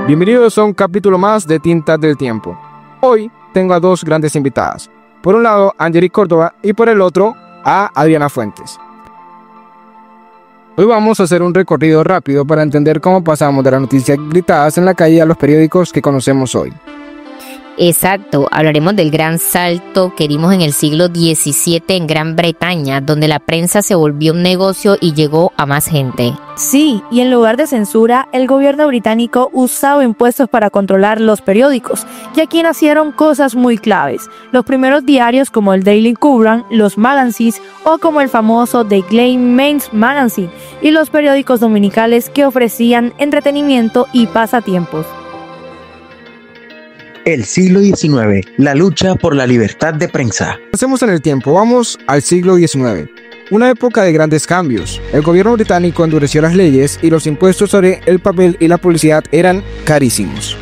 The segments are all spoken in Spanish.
Bienvenidos a un capítulo más de Tintas del Tiempo. Hoy tengo a dos grandes invitadas. Por un lado, Angelique Córdoba y por el otro, a Adriana Fuentes. Hoy vamos a hacer un recorrido rápido para entender cómo pasamos de las noticias gritadas en la calle a los periódicos que conocemos hoy. Exacto, hablaremos del gran salto que dimos en el siglo XVII en Gran Bretaña, donde la prensa se volvió un negocio y llegó a más gente. Sí, y en lugar de censura, el gobierno británico usaba impuestos para controlar los periódicos, y aquí nacieron cosas muy claves. Los primeros diarios como el Daily Courant, los magazines o como el famoso The Glen Mains Magazine, y los periódicos dominicales que ofrecían entretenimiento y pasatiempos. El siglo XIX, la lucha por la libertad de prensa. Hacemos en el tiempo, vamos al siglo XIX. Una época de grandes cambios. El gobierno británico endureció las leyes y los impuestos sobre el papel y la publicidad eran carísimos.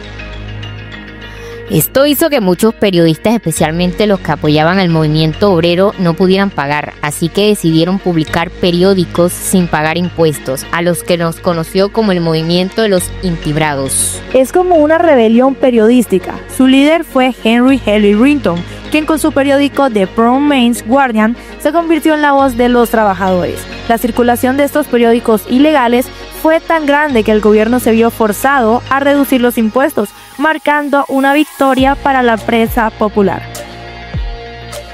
Esto hizo que muchos periodistas, especialmente los que apoyaban al movimiento obrero, no pudieran pagar, así que decidieron publicar periódicos sin pagar impuestos, a los que nos conoció como el movimiento de los intibrados. Es como una rebelión periodística. Su líder fue Henry Rinton, quien con su periódico The Provence Guardian se convirtió en la voz de los trabajadores. La circulación de estos periódicos ilegales fue tan grande que el gobierno se vio forzado a reducir los impuestos, marcando una victoria para la prensa popular.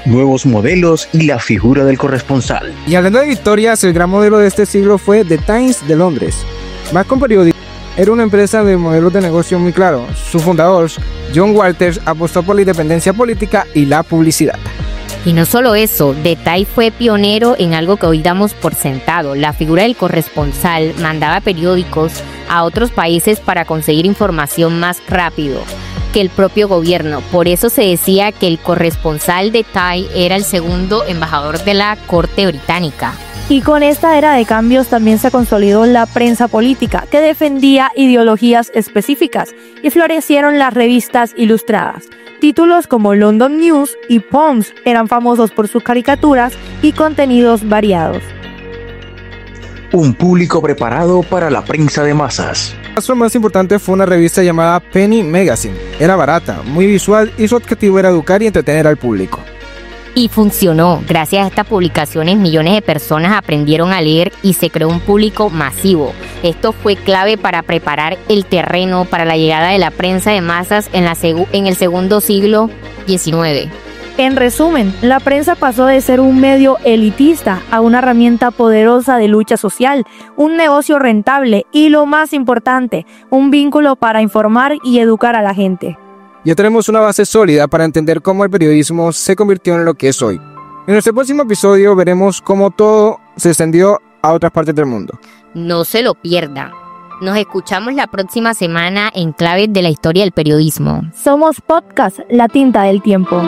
Nuevos modelos y la figura del corresponsal. Y hablando de victorias, el gran modelo de este siglo fue The Times de Londres. Más que un periódico, era una empresa de modelos de negocio muy claro. Su fundador, John Walters, apostó por la independencia política y la publicidad. Y no solo eso, The Times fue pionero en algo que hoy damos por sentado. La figura del corresponsal mandaba periódicos a otros países para conseguir información más rápido que el propio gobierno. Por eso se decía que el corresponsal de Times era el segundo embajador de la corte británica. Y con esta era de cambios también se consolidó la prensa política, que defendía ideologías específicas, y florecieron las revistas ilustradas. Títulos como London News y Pons eran famosos por sus caricaturas y contenidos variados. Un público preparado para la prensa de masas. El caso más importante fue una revista llamada Penny Magazine. Era barata, muy visual y su objetivo era educar y entretener al público. Y funcionó. Gracias a estas publicaciones, millones de personas aprendieron a leer y se creó un público masivo. Esto fue clave para preparar el terreno para la llegada de la prensa de masas en el segundo siglo XIX. En resumen, la prensa pasó de ser un medio elitista a una herramienta poderosa de lucha social, un negocio rentable y, lo más importante, un vínculo para informar y educar a la gente. Ya tenemos una base sólida para entender cómo el periodismo se convirtió en lo que es hoy. En nuestro próximo episodio veremos cómo todo se extendió a otras partes del mundo. No se lo pierda. Nos escuchamos la próxima semana en Claves de la Historia del Periodismo. Somos Podcast La Tinta del Tiempo.